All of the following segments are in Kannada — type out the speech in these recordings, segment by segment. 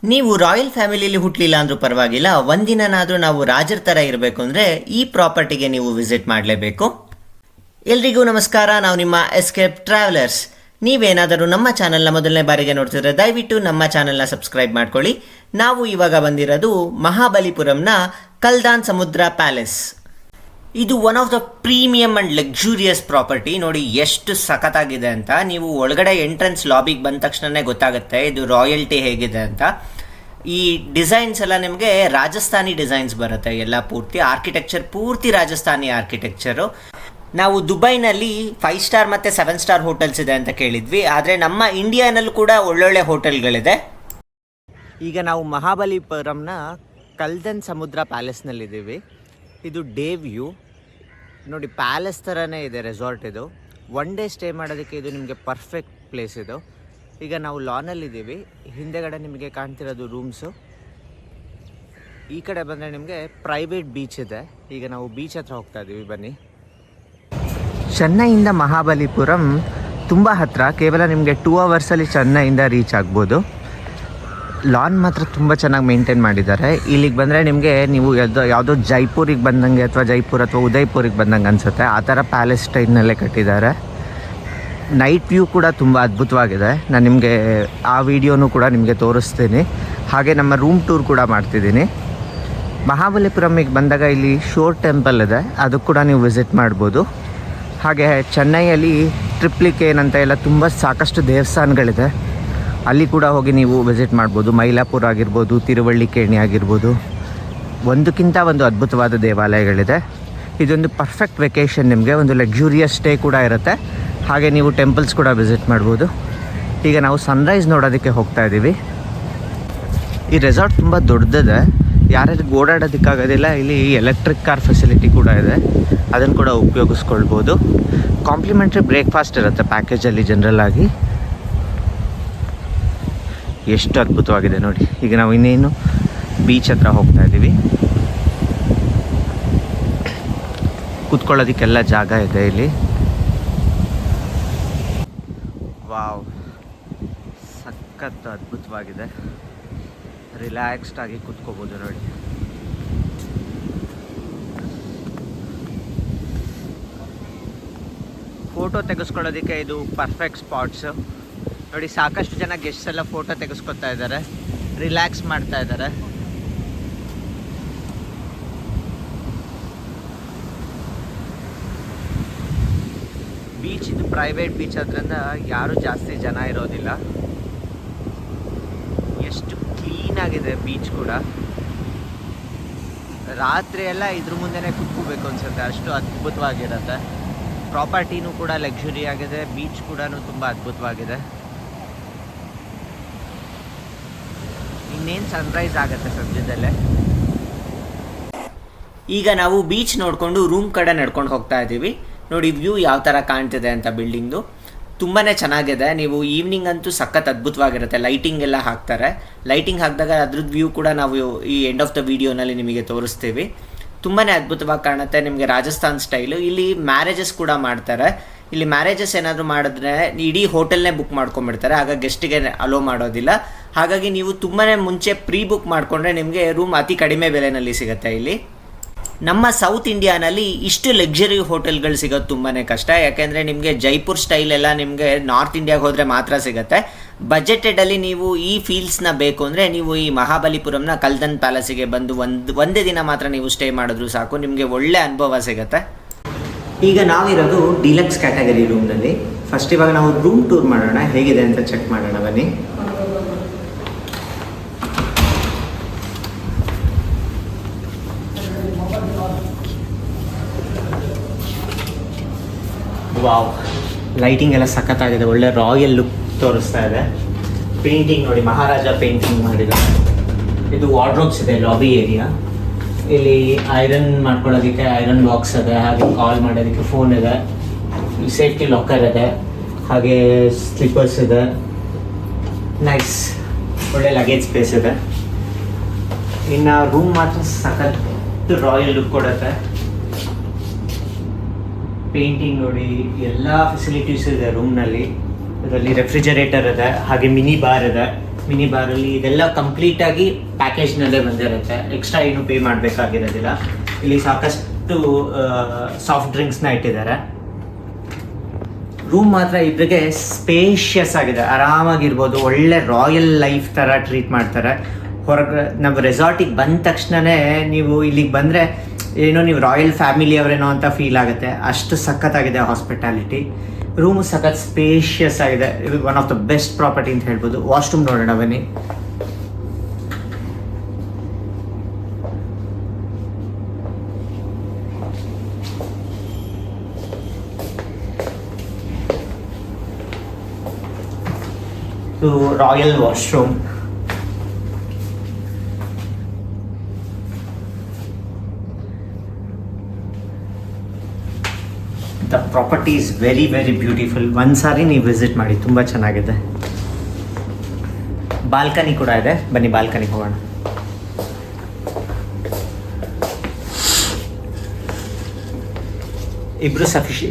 ನೀವು ರಾಯಲ್ ಫ್ಯಾಮಿಲಿಯಲ್ಲಿ ಹುಟ್ಟಲಿಲ್ಲ ಅಂದ್ರೂ ಪರವಾಗಿಲ್ಲ, ಒಂದಿನಾದರೂ ನಾವು ರಾಜರ ಥರ ಇರಬೇಕು ಅಂದರೆ ಈ ಪ್ರಾಪರ್ಟಿಗೆ ನೀವು ವಿಸಿಟ್ ಮಾಡಲೇಬೇಕು. ಎಲ್ರಿಗೂ ನಮಸ್ಕಾರ, ನಾವು ನಿಮ್ಮ ಎಸ್ಕೇಪ್ ಟ್ರಾವೆಲರ್ಸ್. ನೀವೇನಾದರೂ ನಮ್ಮ ಚಾನಲ್ನ ಮೊದಲನೇ ಬಾರಿಗೆ ನೋಡ್ತಿದ್ರೆ ದಯವಿಟ್ಟು ನಮ್ಮ ಚಾನಲ್ನ ಸಬ್ಸ್ಕ್ರೈಬ್ ಮಾಡ್ಕೊಳ್ಳಿ. ನಾವು ಇವಾಗ ಬಂದಿರೋದು ಮಹಾಬಲಿಪುರಂನ ಕಲ್ದಾನ್ ಸಮುದ್ರ ಪ್ಯಾಲೇಸ್. ಇದು one of the premium and luxurious property. ನೋಡಿ ಎಷ್ಟು ಸಖತ್ತಾಗಿದೆ ಅಂತ. ನೀವು ಒಳಗಡೆ ಎಂಟ್ರೆನ್ಸ್ ಲಾಬಿಗೆ ಬಂದ ತಕ್ಷಣವೇ ಗೊತ್ತಾಗುತ್ತೆ ಇದು ರಾಯಲ್ಟಿ ಹೇಗಿದೆ ಅಂತ. ಈ ಡಿಸೈನ್ಸ್ ಎಲ್ಲ ನಿಮಗೆ ರಾಜಸ್ಥಾನಿ ಡಿಸೈನ್ಸ್ ಬರುತ್ತೆ, ಎಲ್ಲ ಪೂರ್ತಿ ಆರ್ಕಿಟೆಕ್ಚರ್ ಪೂರ್ತಿ ರಾಜಸ್ಥಾನಿ ಆರ್ಕಿಟೆಕ್ಚರು. ನಾವು ದುಬೈನಲ್ಲಿ 5 ಸ್ಟಾರ್ ಮತ್ತು 7 ಸ್ಟಾರ್ ಹೋಟೆಲ್ಸ್ ಇದೆ ಅಂತ ಕೇಳಿದ್ವಿ, ಆದರೆ ನಮ್ಮ ಇಂಡಿಯಾನಲ್ಲೂ ಕೂಡ ಒಳ್ಳೊಳ್ಳೆ ಹೋಟೆಲ್ಗಳಿದೆ. ಈಗ ನಾವು ಮಹಾಬಲಿಪುರಂನ ಕಲ್ದನ್ ಸಮುದ್ರ ಪ್ಯಾಲೇಸ್ನಲ್ಲಿದ್ದೀವಿ. ಇದು ಡೇ ವ್ಯೂ ನೋಡಿ, ಪ್ಯಾಲೇಸ್ ಥರನೇ ಇದೆ ರೆಸಾರ್ಟ್. ಇದು 1 ಡೇ ಸ್ಟೇ ಮಾಡೋದಕ್ಕೆ ಇದು ನಿಮಗೆ ಪರ್ಫೆಕ್ಟ್ ಪ್ಲೇಸ್. ಇದು ಈಗ ನಾವು ಲಾನಲ್ಲಿದ್ದೀವಿ. ಹಿಂದೆಗಡೆ ನಿಮಗೆ ಕಾಣ್ತಿರೋದು ರೂಮ್ಸು. ಈ ಕಡೆ ಬಂದರೆ ನಿಮಗೆ ಪ್ರೈವೇಟ್ ಬೀಚ್ ಇದೆ. ಈಗ ನಾವು ಬೀಚ್ ಹತ್ರ ಹೋಗ್ತಾ ಇದ್ದೀವಿ, ಬನ್ನಿ. ಚೆನ್ನೈಯಿಂದ ಮಹಾಬಲಿಪುರಂ ತುಂಬ ಹತ್ತಿರ, ಕೇವಲ ನಿಮಗೆ 2 ಅವರ್ಸಲ್ಲಿ ಚೆನ್ನೈಯಿಂದ ರೀಚ್ ಆಗ್ಬೋದು. ಲಾನ್ ಮಾತ್ರ ತುಂಬ ಚೆನ್ನಾಗಿ ಮೇಂಟೈನ್ ಮಾಡಿದ್ದಾರೆ. ಇಲ್ಲಿಗೆ ಬಂದರೆ ನಿಮಗೆ ನೀವು ಯಾವುದೋ ಜೈಪುರಿಗೆ ಬಂದಂಗೆ ಅಥವಾ ಜೈಪುರ್ ಅಥವಾ ಉದಯ್ಪುರಿಗೆ ಬಂದಂಗೆ ಅನಿಸುತ್ತೆ. ಆ ಥರ ಪ್ಯಾಲೇಸ್ ಸ್ಟೈಲ್ನಲ್ಲೇ ಕಟ್ಟಿದ್ದಾರೆ. ನೈಟ್ ವ್ಯೂ ಕೂಡ ತುಂಬ ಅದ್ಭುತವಾಗಿದೆ. ನಾನು ನಿಮಗೆ ಆ ವಿಡಿಯೋನೂ ಕೂಡ ನಿಮಗೆ ತೋರಿಸ್ತೀನಿ. ಹಾಗೆ ನಮ್ಮ ರೂಮ್ ಟೂರ್ ಕೂಡ ಮಾಡ್ತಿದ್ದೀನಿ. ಮಹಾಬಲಿಪುರಮಿಗೆ ಬಂದಾಗ ಇಲ್ಲಿ ಶೋರ್ ಟೆಂಪಲ್ ಇದೆ, ಅದು ಕೂಡ ನೀವು ವಿಸಿಟ್ ಮಾಡ್ಬೋದು. ಹಾಗೆ ಚೆನ್ನೈಯಲ್ಲಿ ಟ್ರಿಪ್ಲಿಕೇನ್ ಅಂತ ಎಲ್ಲ ತುಂಬ ಸಾಕಷ್ಟು ದೇವಸ್ಥಾನಗಳಿದೆ, ಅಲ್ಲಿ ಕೂಡ ಹೋಗಿ ನೀವು ವಿಸಿಟ್ ಮಾಡ್ಬೋದು. ಮೈಲಾಪುರ ಆಗಿರ್ಬೋದು, ತಿರುವಳ್ಳಿಕೇಣಿ ಆಗಿರ್ಬೋದು, ಒಂದಕ್ಕಿಂತ ಒಂದು ಅದ್ಭುತವಾದ ದೇವಾಲಯಗಳಿದೆ. ಇದೊಂದು ಪರ್ಫೆಕ್ಟ್ ವೆಕೇಷನ್, ನಿಮಗೆ ಒಂದು ಲಕ್ಸುರಿಯಸ್ ಸ್ಟೇ ಕೂಡ ಇರುತ್ತೆ. ಹಾಗೆ ನೀವು ಟೆಂಪಲ್ಸ್ ಕೂಡ ವಿಸಿಟ್ ಮಾಡ್ಬೋದು. ಈಗ ನಾವು ಸನ್ರೈಸ್ ನೋಡೋದಕ್ಕೆ ಹೋಗ್ತಾ ಇದ್ದೀವಿ. ಈ ರೆಸಾರ್ಟ್ ತುಂಬ ದೊಡ್ಡದಿದೆ, ಯಾರ್ಯಾರಿಗೆ ಓಡಾಡೋದಕ್ಕಾಗೋದಿಲ್ಲ ಇಲ್ಲಿ ಎಲೆಕ್ಟ್ರಿಕ್ ಕಾರ್ ಫೆಸಿಲಿಟಿ ಕೂಡ ಇದೆ, ಅದನ್ನು ಕೂಡ ಉಪಯೋಗಿಸ್ಕೊಳ್ಬೋದು. ಕಾಂಪ್ಲಿಮೆಂಟ್ರಿ ಬ್ರೇಕ್ಫಾಸ್ಟ್ ಇರುತ್ತೆ ಪ್ಯಾಕೇಜಲ್ಲಿ ಜನರಲ್ ಆಗಿ. ಎಷ್ಟು ಅದ್ಭುತವಾಗಿದೆ ನೋಡಿ. ಈಗ ನಾವು ಇನ್ನೇನು ಬೀಚ್ ಹತ್ರ ಹೋಗ್ತಾ ಇದ್ದೀವಿ. ಕೂತ್ಕೊಳ್ಳೋದಕ್ಕೆಲ್ಲ ಜಾಗ ಇದೆ ಇಲ್ಲಿ. ವಾವ್, ಸಖತ್ ಅದ್ಭುತವಾಗಿದೆ. ರಿಲ್ಯಾಕ್ಸ್ಡ್ ಆಗಿ ಕೂತ್ಕೋಬೋದು ನೋಡಿ. ಫೋಟೋ ತೆಗೆಸ್ಕೊಳ್ಳೋದಕ್ಕೆ ಇದು ಪರ್ಫೆಕ್ಟ್ ಸ್ಪಾಟ್ಸು ನೋಡಿ. ಸಾಕಷ್ಟು ಜನ ಗೆಸ್ಟ್ಸ್ ಎಲ್ಲ ಫೋಟೋ ತೆಗೆಸ್ಕೊತಾ ಇದ್ದಾರೆ, ರಿಲ್ಯಾಕ್ಸ್ ಮಾಡ್ತಾ ಇದ್ದಾರೆ. ಬೀಚ್ ಇದು ಪ್ರೈವೇಟ್ ಬೀಚ್ ಆದ್ರಿಂದ ಯಾರು ಜಾಸ್ತಿ ಜನ ಇರೋದಿಲ್ಲ. ಎಷ್ಟು ಕ್ಲೀನ್ ಆಗಿದೆ ಬೀಚ್ ಕೂಡ. ರಾತ್ರಿ ಎಲ್ಲ ಇದ್ರ ಮುಂದೆನೇ ಕುತ್ಕೋಬೇಕು ಅನ್ಸುತ್ತೆ, ಅಷ್ಟು ಅದ್ಭುತವಾಗಿರುತ್ತೆ. ಪ್ರಾಪರ್ಟಿನೂ ಕೂಡ ಲಕ್ಸುರಿ ಆಗಿದೆ, ಬೀಚ್ ಕೂಡ ತುಂಬ ಅದ್ಭುತವಾಗಿದೆ. ಇನ್ನೇನು ಸನ್ರೈಸ್ ಆಗುತ್ತೆ ಸದ್ಯದಲ್ಲೇ. ಈಗ ನಾವು ಬೀಚ್ ನೋಡಿಕೊಂಡು ರೂಮ್ ಕಡೆ ನಡ್ಕೊಂಡು ಹೋಗ್ತಾ ಇದ್ದೀವಿ. ನೋಡಿ ವ್ಯೂ ಯಾವ ಥರ ಕಾಣ್ತಿದೆ ಅಂತ ಬಿಲ್ಡಿಂಗ್ದು. ತುಂಬಾ ಚೆನ್ನಾಗಿದೆ. ನೀವು ಈವ್ನಿಂಗ್ ಅಂತೂ ಸಖತ್ ಅದ್ಭುತವಾಗಿರುತ್ತೆ. ಲೈಟಿಂಗ್ ಎಲ್ಲ ಹಾಕ್ತಾರೆ. ಲೈಟಿಂಗ್ ಹಾಕಿದಾಗ ಅದ್ರದ್ದು ವ್ಯೂ ಕೂಡ ನಾವು ಈ ಎಂಡ್ ಆಫ್ ದ ವಿಡಿಯೋನಲ್ಲಿ ನಿಮಗೆ ತೋರಿಸ್ತೀವಿ. ತುಂಬಾ ಅದ್ಭುತವಾಗಿ ಕಾಣುತ್ತೆ. ನಿಮಗೆ ರಾಜಸ್ಥಾನ್ ಸ್ಟೈಲು. ಇಲ್ಲಿ ಮ್ಯಾರೇಜಸ್ ಕೂಡ ಮಾಡ್ತಾರೆ. ಇಲ್ಲಿ ಮ್ಯಾರೇಜಸ್ ಏನಾದರೂ ಮಾಡಿದ್ರೆ ಇಡೀ ಹೋಟೆಲ್ನೇ ಬುಕ್ ಮಾಡ್ಕೊಂಡ್ಬಿಡ್ತಾರೆ, ಆಗ ಗೆಸ್ಟಿಗೆ ಅಲೋ ಮಾಡೋದಿಲ್ಲ. ಹಾಗಾಗಿ ನೀವು ತುಂಬಾ ಮುಂಚೆ ಪ್ರೀ ಬುಕ್ ಮಾಡಿಕೊಂಡ್ರೆ ನಿಮಗೆ ರೂಮ್ ಅತಿ ಕಡಿಮೆ ಬೆಲೆಯಲ್ಲಿ ಸಿಗುತ್ತೆ. ಇಲ್ಲಿ ನಮ್ಮ ಸೌತ್ ಇಂಡಿಯಾನಲ್ಲಿ ಇಷ್ಟು ಲಕ್ಸುರಿ ಹೋಟೆಲ್ಗಳು ಸಿಗೋದು ತುಂಬಾ ಕಷ್ಟ. ಯಾಕೆಂದರೆ ನಿಮಗೆ ಜೈಪುರ್ ಸ್ಟೈಲ್ ಎಲ್ಲ ನಿಮಗೆ ನಾರ್ತ್ ಇಂಡಿಯಾಗೆ ಹೋದರೆ ಮಾತ್ರ ಸಿಗುತ್ತೆ. ಬಜೆಟೆಡಲ್ಲಿ ನೀವು ಈ ಫೀಲ್ಸ್ನ ಬೇಕು ಅಂದರೆ ನೀವು ಈ ಮಹಾಬಲಿಪುರಂನ ಕಲ್ದನ್ ಪ್ಯಾಲೇಸಿಗೆ ಬಂದು ಒಂದೇ ದಿನ ಮಾತ್ರ ನೀವು ಸ್ಟೇ ಮಾಡಿದ್ರು ಸಾಕು, ನಿಮಗೆ ಒಳ್ಳೆ ಅನುಭವ ಸಿಗುತ್ತೆ. ಈಗ ನಾವಿರೋದು ಡಿಲಕ್ಸ್ ಕ್ಯಾಟಗರಿ ರೂಮ್ನಲ್ಲಿ. ಫಸ್ಟ್ ಇವಾಗ ನಾವು ರೂಮ್ ಟೂರ್ ಮಾಡೋಣ, ಹೇಗಿದೆ ಅಂತ ಚೆಕ್ ಮಾಡೋಣ ಬನ್ನಿ. ವಾವ್, ಲೈಟಿಂಗ್ ಎಲ್ಲ ಸಖತ್ತಾಗಿದೆ, ಒಳ್ಳೆ ರಾಯಲ್ ಲುಕ್ ತೋರಿಸ್ತಾ ಇದೆ. ಪೇಂಟಿಂಗ್ ನೋಡಿ, ಮಹಾರಾಜ ಪೇಂಟಿಂಗ್ ಮಾಡಿದ್ದಾರೆ. ಇದು ವಾರ್ಡ್ರೋಬ್ಸ್ ಇದೆ, ಲಾಬಿ ಏರಿಯಾ. ಇಲ್ಲಿ ಐರನ್ ಮಾಡ್ಕೊಳ್ಳೋದಕ್ಕೆ ಐರನ್ ಬಾಕ್ಸ್ ಇದೆ, ಹಾಗೆ ಕಾಲ್ ಮಾಡೋದಕ್ಕೆ ಫೋನ್ ಇದೆ, ಸೇಫ್ಟಿ ಲಾಕರ್ ಇದೆ, ಹಾಗೆ ಸ್ಲಿಪ್ಪರ್ಸ್ ಇದೆ. ನೈಸ್, ಒಳ್ಳೆ ಲಗೇಜ್ ಸ್ಪೇಸ್ ಇದೆ. ಇನ್ನು ರೂಮ್ ಮಾತ್ರ ಸಖತ್ ರಾಯಲ್ ಲುಕ್ ಕೊಡುತ್ತೆ. ಪೇಂಟಿಂಗ್ ನೋಡಿ, ಎಲ್ಲ ಫೆಸಿಲಿಟೀಸ್ ಇದೆ ರೂಮ್ನಲ್ಲಿ. ಇದರಲ್ಲಿ ರೆಫ್ರಿಜರೇಟರ್ ಇದೆ, ಹಾಗೆ ಮಿನಿ ಬಾರ್ ಇದೆ, ಮಿನಿ ಬಾರಲ್ಲಿ ಇದೆಲ್ಲ ಕಂಪ್ಲೀಟಾಗಿ ಪ್ಯಾಕೇಜ್ನಲ್ಲೇ ಬಂದಿರುತ್ತೆ, ಎಕ್ಸ್ಟ್ರಾ ಏನು ಪೇ ಮಾಡಬೇಕಾಗಿರೋದಿಲ್ಲ. ಇಲ್ಲಿ ಸಾಕಷ್ಟು ಸಾಫ್ಟ್ ಡ್ರಿಂಕ್ಸ್ನ ಇಟ್ಟಿದ್ದಾರೆ. ರೂಮ್ ಮಾತ್ರ ಇಬ್ಬರಿಗೆ ಸ್ಪೇಷಿಯಸ್ ಆಗಿದೆ, ಆರಾಮಾಗಿರ್ಬೋದು. ಒಳ್ಳೆ ರಾಯಲ್ ಲೈಫ್ ಥರ ಟ್ರೀಟ್ ಮಾಡ್ತಾರೆ. ಹೊರಗೆ ನಾವು ರೆಸಾರ್ಟಿಗೆ ಬಂದ ತಕ್ಷಣವೇ ನೀವು ಇಲ್ಲಿಗೆ ಬಂದರೆ ಏನೋ ನೀವು ರಾಯಲ್ ಫ್ಯಾಮಿಲಿಯವರೇನೋ ಅಂತ ಫೀಲ್ ಆಗುತ್ತೆ, ಅಷ್ಟು ಸಖತ್ತಾಗಿದೆ ಹಾಸ್ಪಿಟಾಲಿಟಿ. ರೂಮು ಸಖತ್ ಸ್ಪೇಷಿಯಸ್ ಆಗಿದೆ. ಇದು one of the best property ಅಂತ ಹೇಳ್ಬೋದು. ವಾಶ್ರೂಮ್ ನೋಡೋಣ ಬನ್ನಿ. ಇದು royal washroom. The property is very very beautiful. ಒಂದ್ಸಾರಿ ನೀವು ವಿಸಿಟ್ ಮಾಡಿ, ತುಂಬ ಚೆನ್ನಾಗಿದೆ. ಬಾಲ್ಕನಿ ಕೂಡ ಇದೆ, ಬನ್ನಿ ಬಾಲ್ಕನಿಗೆ ಹೋಗೋಣ.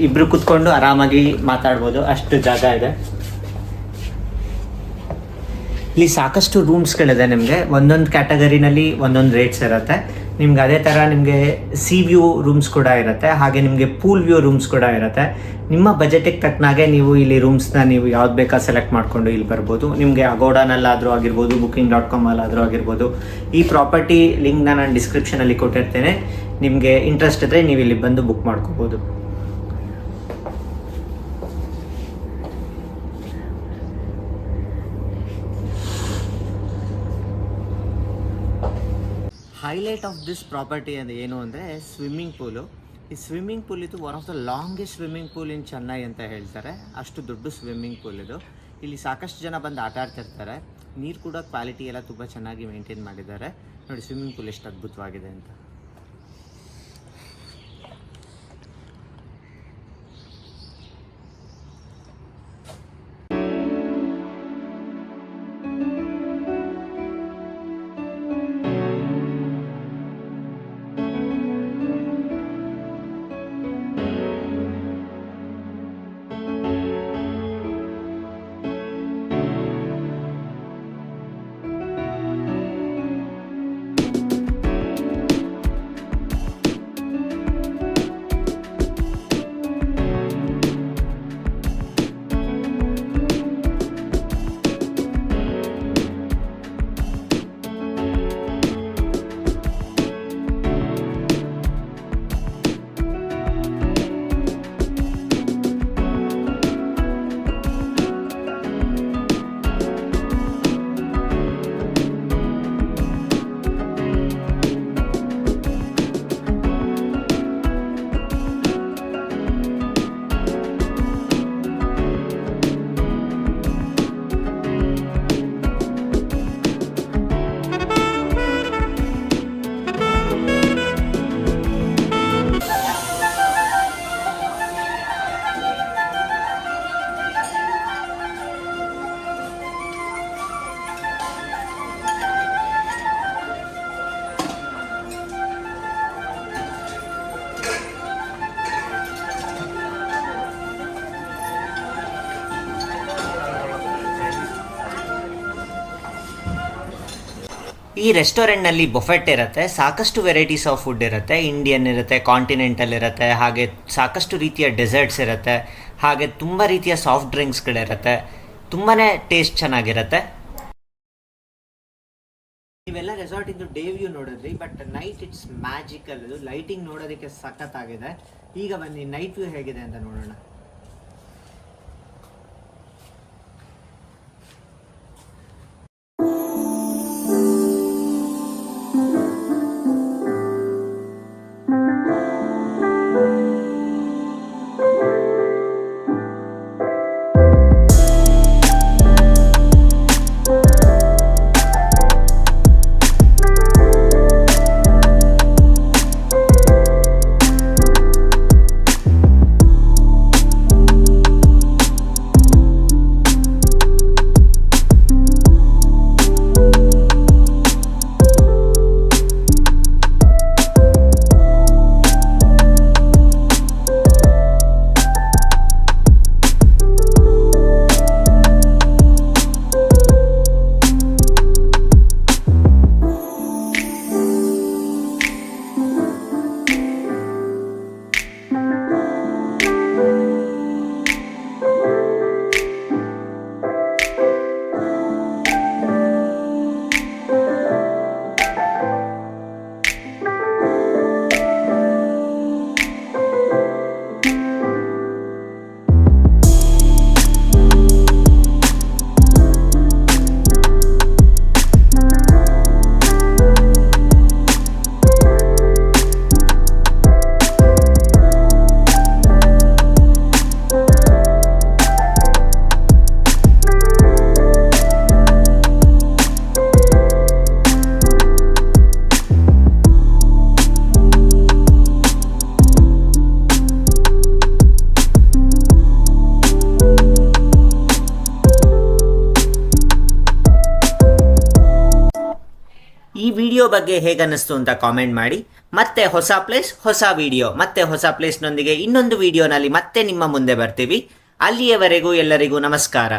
ಇಬ್ರು ಕುತ್ಕೊಂಡು ಆರಾಮಾಗಿ ಮಾತಾಡ್ಬೋದು, ಅಷ್ಟು ಜಾಗ ಇದೆ. ಇಲ್ಲಿ ಸಾಕಷ್ಟು ರೂಮ್ಸ್ಗಳಿದೆ. ನಿಮಗೆ ಒಂದೊಂದು ಕ್ಯಾಟಗರಿನಲ್ಲಿ ಒಂದೊಂದು ರೇಟ್ಸ್ ಇರುತ್ತೆ. ನಿಮ್ಗೆ ಅದೇ ಥರ ನಿಮಗೆ ಸಿ ವ್ಯೂ ರೂಮ್ಸ್ ಕೂಡ ಇರುತ್ತೆ, ಹಾಗೆ ನಿಮಗೆ ಪೂಲ್ ವ್ಯೂ ರೂಮ್ಸ್ ಕೂಡ ಇರುತ್ತೆ. ನಿಮ್ಮ ಬಜೆಟಿಗೆ ತಕ್ಕನಾಗೆ ನೀವು ಇಲ್ಲಿ ರೂಮ್ಸ್ನ ನೀವು ಯಾವ್ದು ಬೇಕಾ ಸೆಲೆಕ್ಟ್ ಮಾಡಿಕೊಂಡು ಇಲ್ಲಿ ಬರ್ಬೋದು. ನಿಮಗೆ ಅಗೋಡಾನಲ್ಲಾದರೂ ಆಗಿರ್ಬೋದು, booking.com ಅಲ್ಲಾದರೂ ಆಗಿರ್ಬೋದು. ಈ ಪ್ರಾಪರ್ಟಿ ಲಿಂಕ್ನ ನಾನು ಡಿಸ್ಕ್ರಿಪ್ಷನಲ್ಲಿ ಕೊಟ್ಟಿರ್ತೇನೆ. ನಿಮಗೆ ಇಂಟ್ರೆಸ್ಟ್ ಇದ್ದರೆ ನೀವು ಇಲ್ಲಿ ಬಂದು ಬುಕ್ ಮಾಡ್ಕೋಬೋದು. ಹೈಲೈಟ್ ಆಫ್ ದಿಸ್ ಪ್ರಾಪರ್ಟಿ ಅಂದರೆ ಏನು ಅಂದರೆ ಸ್ವಿಮ್ಮಿಂಗ್ ಪೂಲು. ಈ ಸ್ವಿಮ್ಮಿಂಗ್ ಪೂಲ್ ಇದು one of the longest swimming pool in Chennai ಅಂತ ಹೇಳ್ತಾರೆ. ಅಷ್ಟು ದೊಡ್ಡ ಸ್ವಿಮ್ಮಿಂಗ್ ಪೂಲ್ ಇದು. ಇಲ್ಲಿ ಸಾಕಷ್ಟು ಜನ ಬಂದು ಆಟ ಆಡ್ತಿರ್ತಾರೆ. ನೀರು ಕೂಡ ಕ್ವಾಲಿಟಿ ಎಲ್ಲ ತುಂಬ ಚೆನ್ನಾಗಿ ಮೇಂಟೈನ್ ಮಾಡಿದ್ದಾರೆ. ನೋಡಿ ಸ್ವಿಮ್ಮಿಂಗ್ ಪೂಲ್ ಎಷ್ಟು ಅದ್ಭುತವಾಗಿದೆ ಅಂತ. ಈ ರೆಸ್ಟೋರೆಂಟ್ನಲ್ಲಿ ಬೊಫೆಟ್ ಇರುತ್ತೆ, ಸಾಕಷ್ಟು ವೆರೈಟೀಸ್ ಆಫ್ ಫುಡ್ ಇರುತ್ತೆ. ಇಂಡಿಯನ್ ಇರುತ್ತೆ, ಕಾಂಟಿನೆಂಟಲ್ ಇರುತ್ತೆ, ಹಾಗೆ ಸಾಕಷ್ಟು ರೀತಿಯ ಡೆಸರ್ಟ್ಸ್ ಇರುತ್ತೆ, ಹಾಗೆ ತುಂಬ ರೀತಿಯ ಸಾಫ್ಟ್ ಡ್ರಿಂಕ್ಸ್ಗಳಿರುತ್ತೆ. ತುಂಬಾ ಟೇಸ್ಟ್ ಚೆನ್ನಾಗಿರುತ್ತೆ. ನೀವೆಲ್ಲ ರೆಸಾರ್ಟಿಂದು ಡೇ ವ್ಯೂ ನೋಡಿದ್ರಿ, ಬಟ್ ನೈಟ್ ಇಟ್ಸ್ ಮ್ಯಾಜಿಕಲ್. ಇದು ಲೈಟಿಂಗ್ ನೋಡೋದಕ್ಕೆ ಸಖತ್ತಾಗಿದೆ. ಈಗ ಬನ್ನಿ ನೈಟ್ ವ್ಯೂ ಹೇಗಿದೆ ಅಂತ ನೋಡೋಣ. ಈ ವಿಡಿಯೋ ಬಗ್ಗೆ ಹೇಗನ್ನಿಸ್ತು ಅಂತ ಕಾಮೆಂಟ್ ಮಾಡಿ. ಮತ್ತೆ ಹೊಸ ಪ್ಲೇಸ್, ಹೊಸ ವಿಡಿಯೋ, ಮತ್ತೆ ಹೊಸ ಪ್ಲೇಸ್ನೊಂದಿಗೆ ಇನ್ನೊಂದು ವಿಡಿಯೋನಲ್ಲಿ ಮತ್ತೆ ನಿಮ್ಮ ಮುಂದೆ ಬರ್ತೀವಿ. ಅಲ್ಲಿಯವರೆಗೂ ಎಲ್ಲರಿಗೂ ನಮಸ್ಕಾರ.